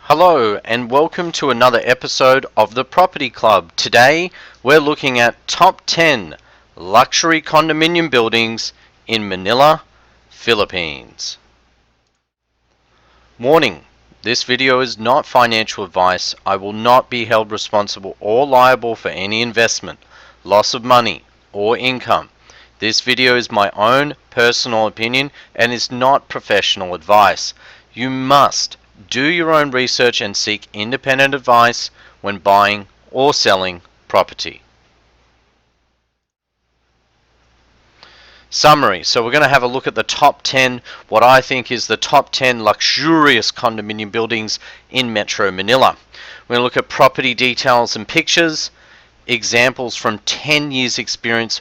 Hello and welcome to another episode of the Property Club. Today we're looking at top 10 luxury condominium buildings in Manila, Philippines. Warning, this video is not financial advice. I will not be held responsible or liable for any investment, loss of money or income. This video is my own personal opinion and is not professional advice. You must do your own research and seek independent advice when buying or selling property. Summary. So we're going to have a look at the top 10, what I think is the top 10 luxurious condominium buildings in Metro Manila. We're going to look at property details and pictures, examples from 10 years experience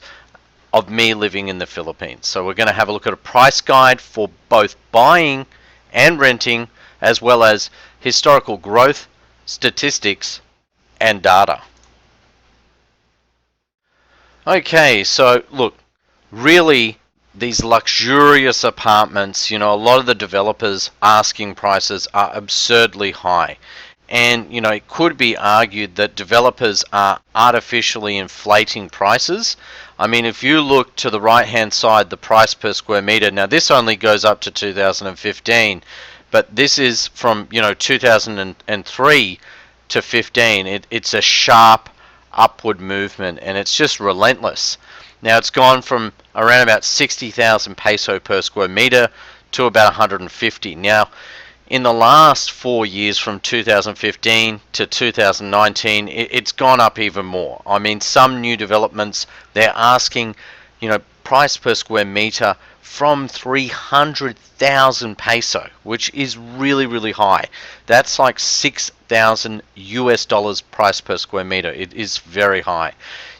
of me living in the Philippines. So we're going to have a look at a price guide for both buying and renting, as well as historical growth, statistics, and data. Okay, so look, really these luxurious apartments, a lot of the developers asking prices are absurdly high. And, it could be argued that developers are artificially inflating prices. I mean, if you look to the right-hand side, the price per square meter, now this only goes up to 2015, but this is from 2003 to 15. It's a sharp upward movement, and it's just relentless. Now it's gone from around about 60,000 peso per square meter to about 150. Now, in the last 4 years, from 2015 to 2019, it's gone up even more. I mean, some new developments, they're asking, price per square meter from 300,000 peso, which is really, really high. That's like 6,000 US dollars price per square meter. It is very high.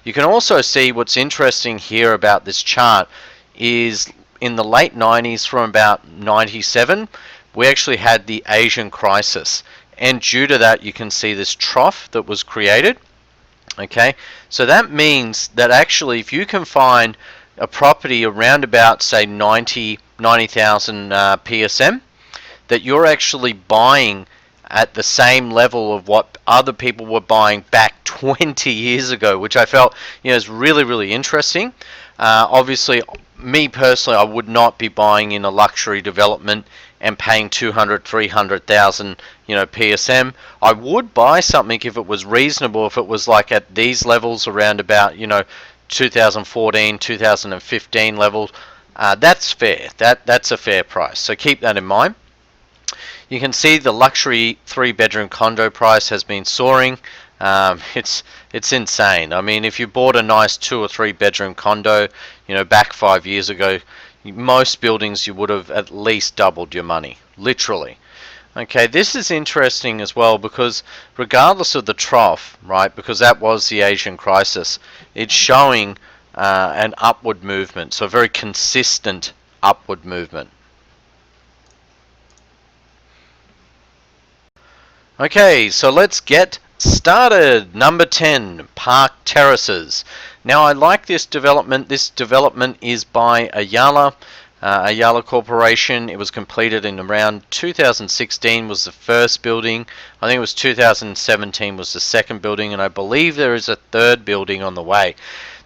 You can also see what's interesting here about this chart is in the late 90s, from about 97, we actually had the Asian crisis. And due to that, you can see this trough that was created. Okay, so that means that actually if you can find a property around about, say, 90,000 PSM, that you're actually buying at the same level of what other people were buying back 20 years ago, which I felt is really, really interesting. Obviously, me personally, I would not be buying in a luxury development and paying 200, 300,000 PSM. I would buy something if it was reasonable, if it was like at these levels around about 2014, 2015 levels. That's fair. That's a fair price. So keep that in mind. You can see the luxury 3-bedroom condo price has been soaring. It's insane. I mean, if you bought a nice 2 or 3 bedroom condo, back 5 years ago, most buildings you would have at least doubled your money, literally. Okay, this is interesting as well because regardless of the trough, right, because that was the Asian crisis, it's showing an upward movement, so a very consistent upward movement. Okay, so let's get started. Number 10, Park Terraces. Now I like this development. This development is by Ayala Corporation. It was completed in around 2016 was the first building. I think it was 2017 was the second building, and I believe there is a third building on the way.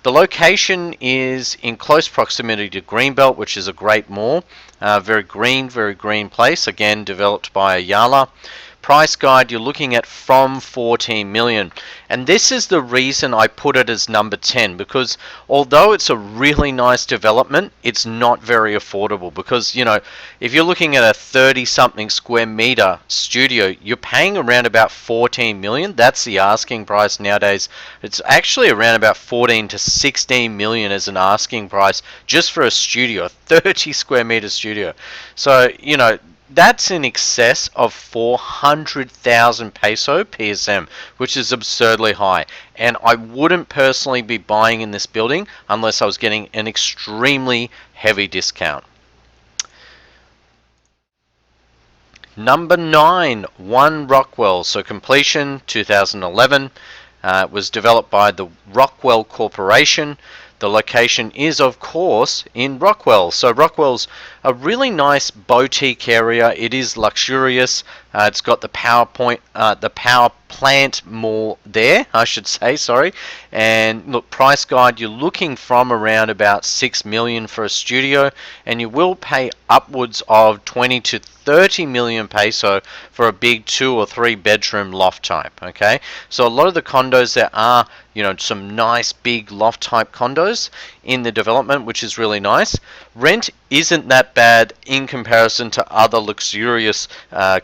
The location is in close proximity to Greenbelt, which is a great mall. Very green place. Again, developed by Ayala. Price guide, you're looking at from 14 million, and this is the reason I put it as number 10, because although it's a really nice development, it's not very affordable, because if you're looking at a 30 something square meter studio, you're paying around about 14 million. That's the asking price nowadays. It's actually around about 14 to 16 million as an asking price just for a studio, a 30 square meter studio. So that's in excess of 400,000 peso PSM, which is absurdly high. And I wouldn't personally be buying in this building unless I was getting an extremely heavy discount. Number 9, 1 Rockwell. So completion 2011. It was developed by the Rockwell Corporation. The location is, of course, in Rockwell. So Rockwell's a really nice boutique area. It is luxurious. It's got the the power plant mall there, I should say, sorry. And look, price guide, you're looking from around about 6 million for a studio, and you will pay upwards of 20 to 30 million peso for a big 2 or 3 bedroom loft type. Okay, so a lot of the condos, there are, you know, some nice big loft type condos in the development, which is really nice. Rent isn't that bad in comparison to other luxurious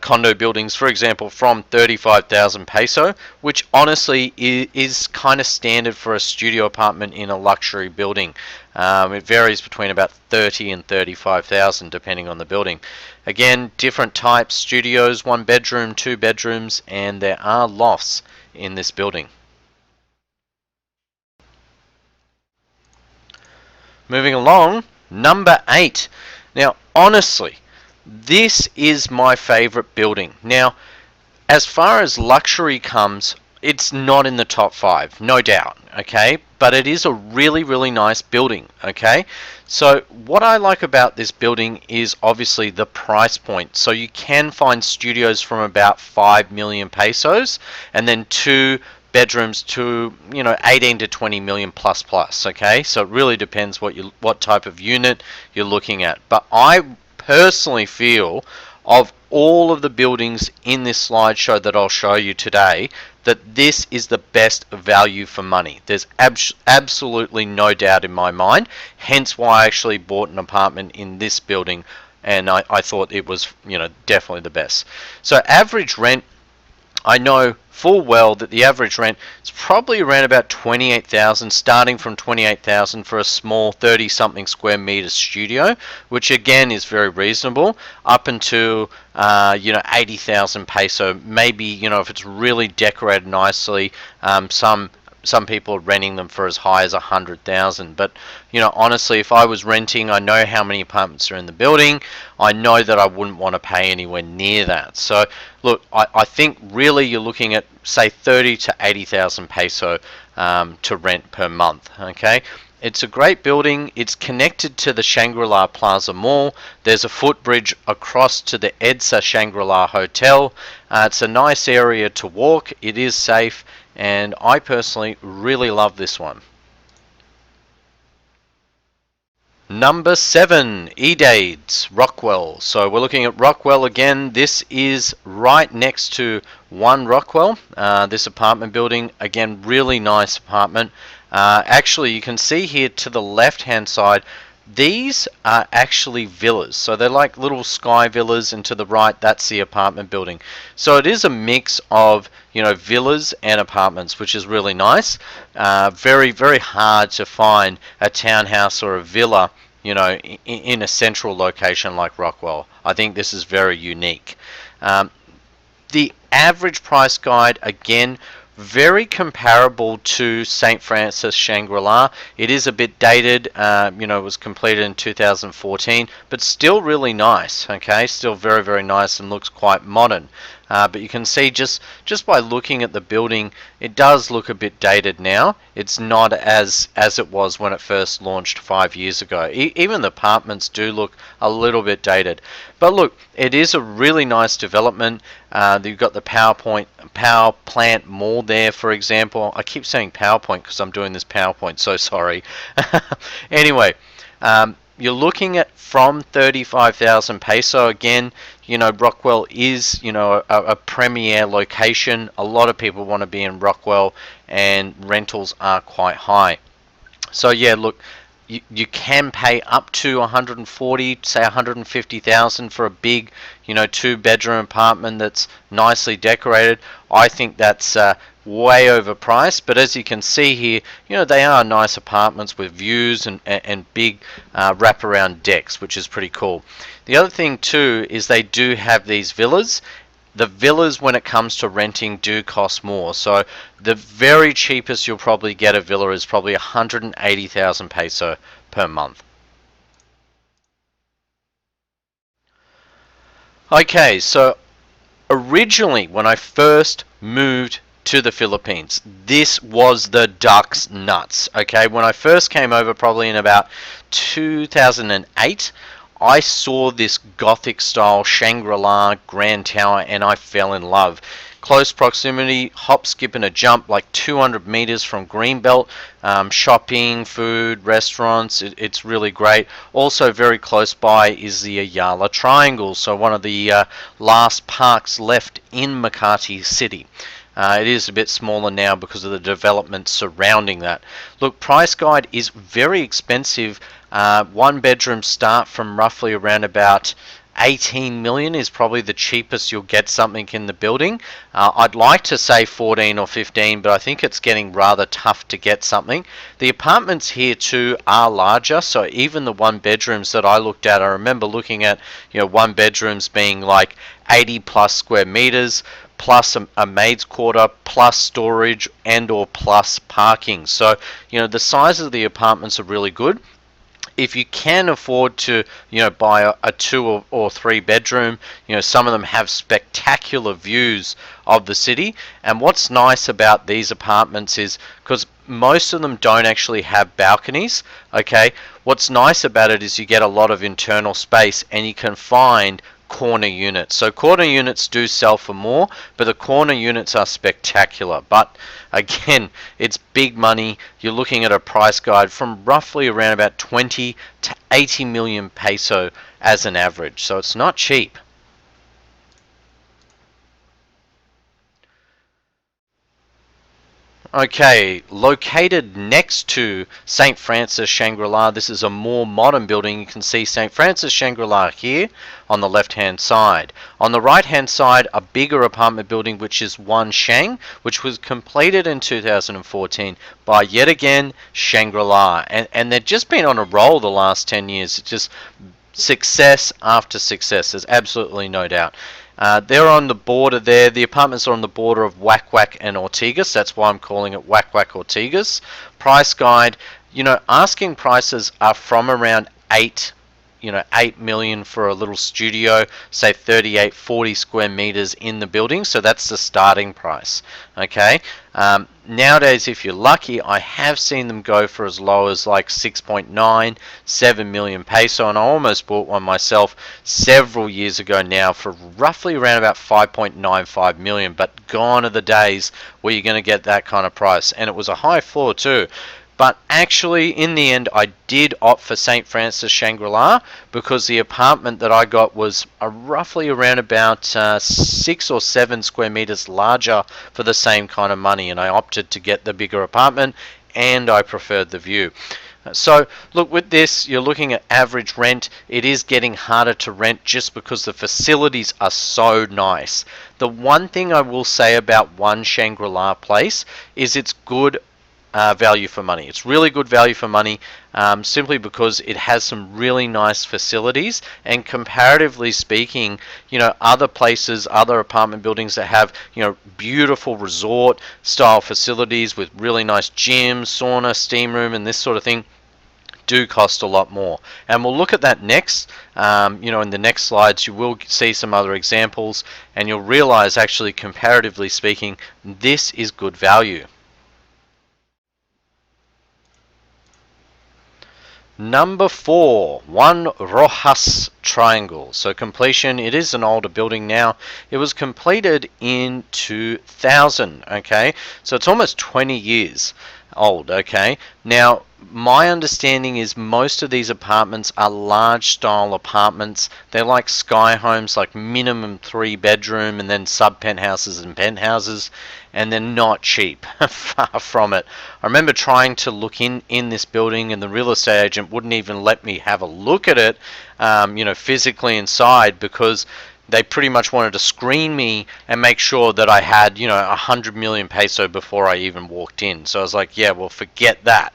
condo buildings, for example, from 35,000 peso, which honestly is kind of standard for a studio apartment in a luxury building. It varies between about 30 and 35,000 depending on the building. Again, different types, studios, 1 bedroom, 2 bedrooms, and there are lofts in this building. Moving along, number 8. Now, honestly, this is my favorite building. Now, as far as luxury comes, it's not in the top 5, no doubt, okay? But it is a really, really nice building, okay? So what I like about this building is obviously the price point. So you can find studios from about 5 million pesos, and then 2 bedrooms to, you know, 18 to 20 million plus, okay? So it really depends what type of unit you're looking at. But I personally feel, of all of the buildings in this slideshow that I'll show you today, that this is the best value for money. There's absolutely no doubt in my mind, hence why I actually bought an apartment in this building, and I thought it was, you know, definitely the best. So average rent, I know full well that the average rent is probably around about 28,000, starting from 28,000 for a small 30-something square meter studio, which again is very reasonable, up until you know, 80,000 peso. Maybe, you know, if it's really decorated nicely, some people are renting them for as high as 100,000. But, you know, honestly, if I was renting, I know how many apartments are in the building. I know that I wouldn't want to pay anywhere near that. So, look, I think really you're looking at, say, 30 to 80,000 peso to rent per month. Okay. It's a great building. It's connected to the Shangri-La Plaza Mall. There's a footbridge across to the EDSA Shangri-La Hotel. It's a nice area to walk. It is safe. And I personally really love this one. Number 7, Edades, Rockwell. So we're looking at Rockwell again. This is right next to One Rockwell. This apartment building, again, really nice apartment. Actually, you can see here to the left-hand side, these are actually villas. So they're like little sky villas, and to the right, that's the apartment building. So it is a mix of, you know, villas and apartments, which is really nice. Very, very hard to find a townhouse or a villa, you know, in a central location like Rockwell. I think this is very unique. The average price guide, again, very comparable to St. Francis Shangri-La. It is a bit dated, you know, it was completed in 2014, but still really nice, okay? Still very, very nice and looks quite modern. But you can see just by looking at the building, it does look a bit dated now. It's not as it was when it first launched 5 years ago. Even the apartments do look a little bit dated. But look, it is a really nice development. You've got the power plant mall there, for example. I keep saying PowerPoint because I'm doing this PowerPoint, so sorry. Anyway, you're looking at from 35,000 peso. Again, you know, Rockwell is, you know, a premier location. A lot of people want to be in Rockwell, and rentals are quite high. So yeah, look, you can pay up to 140, say 150,000 for a big, you know, 2-bedroom apartment that's nicely decorated. I think that's way overpriced, but as you can see here, you know, they are nice apartments with views and big wraparound decks, which is pretty cool. The other thing too is they do have these villas. The villas, when it comes to renting, do cost more. So the very cheapest you'll probably get a villa is probably 180,000 peso per month. Okay, so originally when I first moved to the Philippines. This was the duck's nuts. Okay, when I first came over, probably in about 2008, I saw this Gothic style Shangri-La Grand Tower and I fell in love. Close proximity, hop, skip and a jump, like 200 meters from Greenbelt. Shopping, food, restaurants, it's really great. Also very close by is the Ayala Triangle, so one of the last parks left in Makati City. It is a bit smaller now because of the development surrounding that. Look, price guide is very expensive. One bedroom start from roughly around about 18 million is probably the cheapest you'll get something in the building. I'd like to say 14 or 15, but I think it's getting rather tough to get something. The apartments here too are larger, so even the one bedrooms that I looked at, I remember looking at, one bedrooms being like 80 plus square meters, plus a maid's quarter, plus storage and or plus parking. So, the size of the apartments are really good. If you can afford to, buy a 2 or 3 bedroom, some of them have spectacular views of the city. And what's nice about these apartments is, because most of them don't actually have balconies, okay, what's nice about it is you get a lot of internal space and you can find corner units. So corner units do sell for more, but the corner units are spectacular. But again, it's big money. You're looking at a price guide from roughly around about 20 to 80 million peso as an average. So it's not cheap. Okay, located next to St. Francis Shangri-La, this is a more modern building. You can see St. Francis Shangri-La here on the left-hand side. On the right-hand side, a bigger apartment building, which is One Shang, which was completed in 2014 by, yet again, Shangri-La. And they've just been on a roll the last 10 years. It's just success after success. There's absolutely no doubt. They're on the border there. The apartments are on the border of Wack Wack and Ortigas. That's why I'm calling it Wack Wack Ortigas. Price guide, asking prices are from around 8 million for a little studio, say 38, 40 square meters in the building. So that's the starting price. Okay. Nowadays, if you're lucky, I have seen them go for as low as like 6.9, 7 million peso, and I almost bought one myself several years ago now for roughly around about 5.95 million. But gone are the days where you're going to get that kind of price, and it was a high floor too. But actually, in the end, I did opt for St. Francis Shangri-La because the apartment that I got was roughly around about 6 or 7 square meters larger for the same kind of money, and I opted to get the bigger apartment, and I preferred the view. So look, with this, you're looking at average rent. It is getting harder to rent just because the facilities are so nice. The one thing I will say about One Shangri-La Place is it's good value for money. It's really good value for money, simply because it has some really nice facilities, and comparatively speaking, other places, other apartment buildings that have, beautiful resort style facilities with really nice gyms, sauna, steam room and this sort of thing, do cost a lot more. And we'll look at that next. In the next slides you will see some other examples, and you'll realize, actually, comparatively speaking, this is good value. Number 4, One Roxas Triangle. So completion, it is an older building now. It was completed in 2000, okay? So it's almost 20 years old, okay? Now, my understanding is most of these apartments are large style apartments. They're like sky homes, like minimum 3 bedroom and then sub penthouses and penthouses, and they're not cheap. Far from it. I remember trying to look in this building, and the real estate agent wouldn't even let me have a look at it, physically inside, because they pretty much wanted to screen me and make sure that I had, 100 million peso before I even walked in. So I was like, yeah, well, forget that.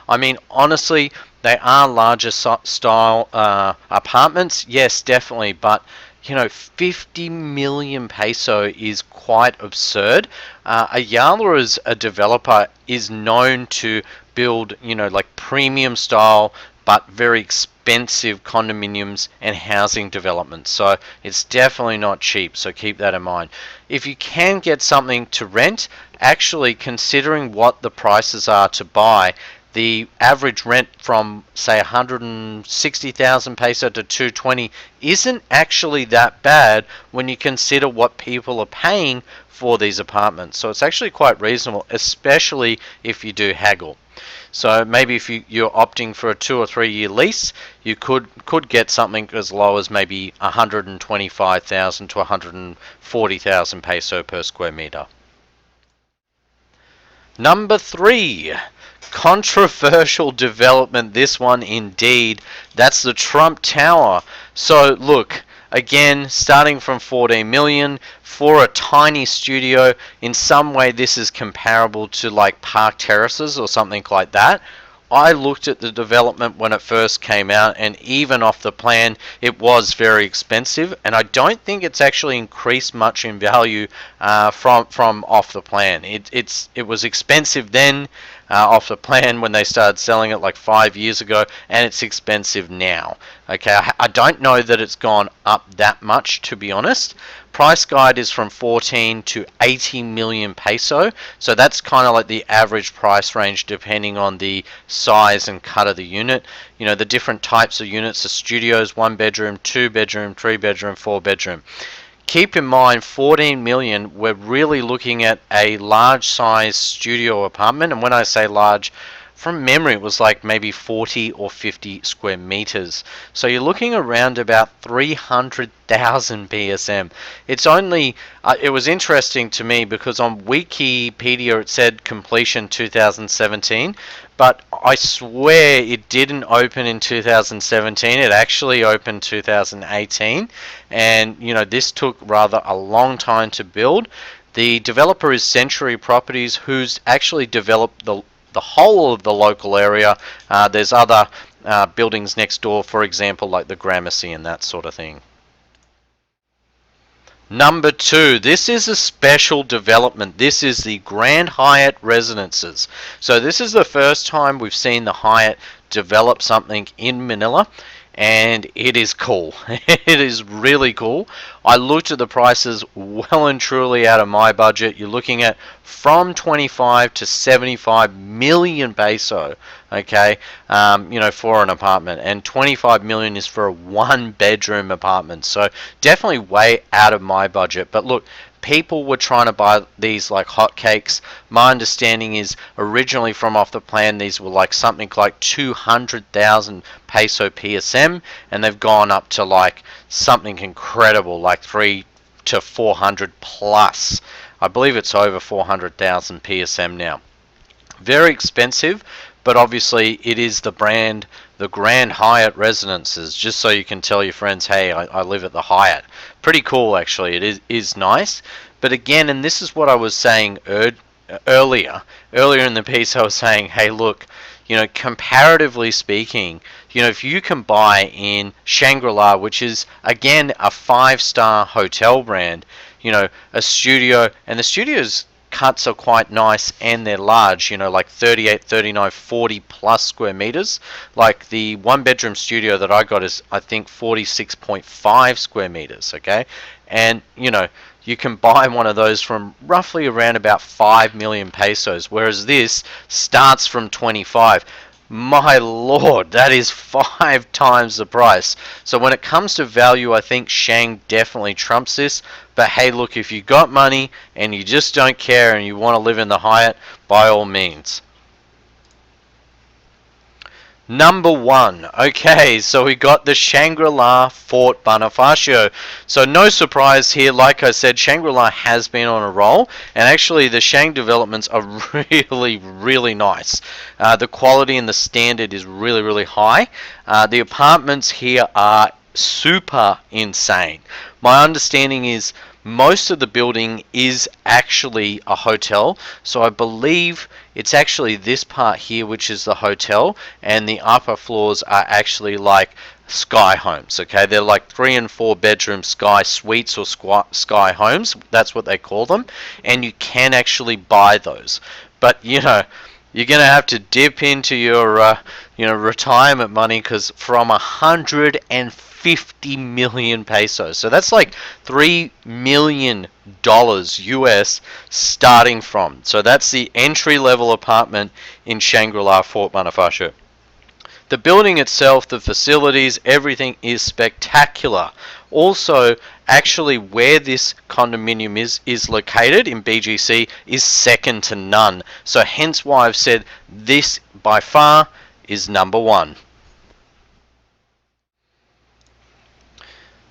I mean, honestly, they are larger style apartments, yes, definitely, but 50 million peso is quite absurd. Ayala, as a developer, is known to build, like premium style but very expensive condominiums and housing developments. So it's definitely not cheap, so keep that in mind. If you can get something to rent, actually considering what the prices are to buy, the average rent from say 160,000 peso to 220 isn't actually that bad when you consider what people are paying for these apartments. So it's actually quite reasonable, especially if you do haggle. So maybe if you're opting for a 2 or 3 year lease, you could get something as low as maybe 125,000 to 140,000 peso per square meter. Number 3, controversial development, this one indeed. That's the Trump Tower. So look, again, starting from 14 million for a tiny studio. In some way this is comparable to like Park Terraces or something like that. I looked at the development when it first came out, and even off the plan it was very expensive, and I don't think it's actually increased much in value from off the plan. It was expensive then off the plan when they started selling it like 5 years ago, and it's expensive now. Okay, I don't know that it's gone up that much, to be honest. Price guide is from 14 to 80 million peso, so that's kind of like the average price range depending on the size and cut of the unit. You know, the different types of units, the studios, 1 bedroom, 2 bedroom, 3 bedroom, 4 bedroom. Keep in mind, 14 million, we're really looking at a large size studio apartment, and when I say large, from memory it was like maybe 40 or 50 square meters. So you're looking around about 300,000 PSM. It's only, it was interesting to me because on Wikipedia it said completion 2017, but I swear it didn't open in 2017. It actually opened 2018, and you know, this took rather a long time to build. The developer is Century Properties, who's actually developed the whole of the local area. There's other buildings next door, for example, like the Gramercy and that sort of thing. Number 2, this is a special development. This is the Grand Hyatt Residences. So this is the first time we've seen the Hyatt develop something in Manila, and it is cool. It is really cool. I looked at the prices, well and truly out of my budget. You're looking at from 25 to 75 million peso, okay, you know, for an apartment, and 25 million is for a 1 bedroom apartment. So definitely way out of my budget. But look, people were trying to buy these like hotcakes. My understanding is originally from off the plan these were like something like 200,000 peso PSM, and they've gone up to like something incredible like 300 to 400 plus. I believe it's over 400,000 PSM now. Very expensive, but obviously it is the brand, the Grand Hyatt Residences, just so you can tell your friends, hey, I live at the Hyatt. Pretty cool, actually. It is nice. But again, and this is what I was saying earlier in the piece, I was saying, hey, look, you know, comparatively speaking, you know, if you can buy in Shangri-La, which is, again, a 5-star hotel brand, you know, a studio, and the studio's cuts are quite nice and they're large, you know, like 38, 39, 40 plus square meters. Like the 1 bedroom studio that I got is, I think, 46.5 square meters, okay? And, you know, you can buy one of those from roughly around about 5 million pesos, whereas this starts from 25. My lord, that is 5 times the price. So when it comes to value, I think Shang definitely trumps this. But hey, look, if you got money and you just don't care and you want to live in the Hyatt, by all means. Number 1. Okay, so we got the Shangri-La Fort Bonifacio. So no surprise here, like I said, Shangri-La has been on a roll, and actually the Shang developments are really, really nice. The quality and the standard is really, really high. The apartments here are super insane. My understanding is most of the building is actually a hotel, so I believe it's actually this part here which is the hotel, and the upper floors are actually like sky homes. Okay, they're like 3 and 4 bedroom sky suites or sky homes, that's what they call them, and you can actually buy those. But you know, you're going to have to dip into your retirement money, because from 150 million pesos, so that's like $3 million US starting from. So that's the entry level apartment in Shangri-La Fort Bonifacio. The building itself, the facilities, everything is spectacular. Also, actually where this condominium is located in BGC is second to none. So hence why I've said this by far is number one.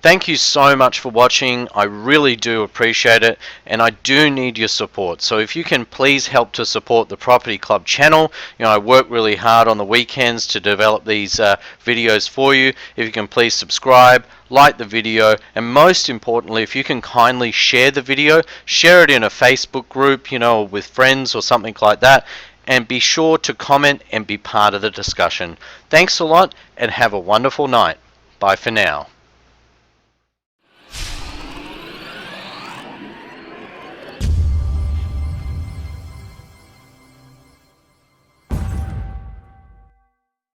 Thank you so much for watching. I really do appreciate it, and I do need your support. So if you can please help to support the Property Club channel. I work really hard on the weekends to develop these videos for you. If you can please subscribe, like the video, and most importantly, if you can kindly share the video, share it in a Facebook group, with friends or something like that, and be sure to comment and be part of the discussion. Thanks a lot, and have a wonderful night. Bye for now.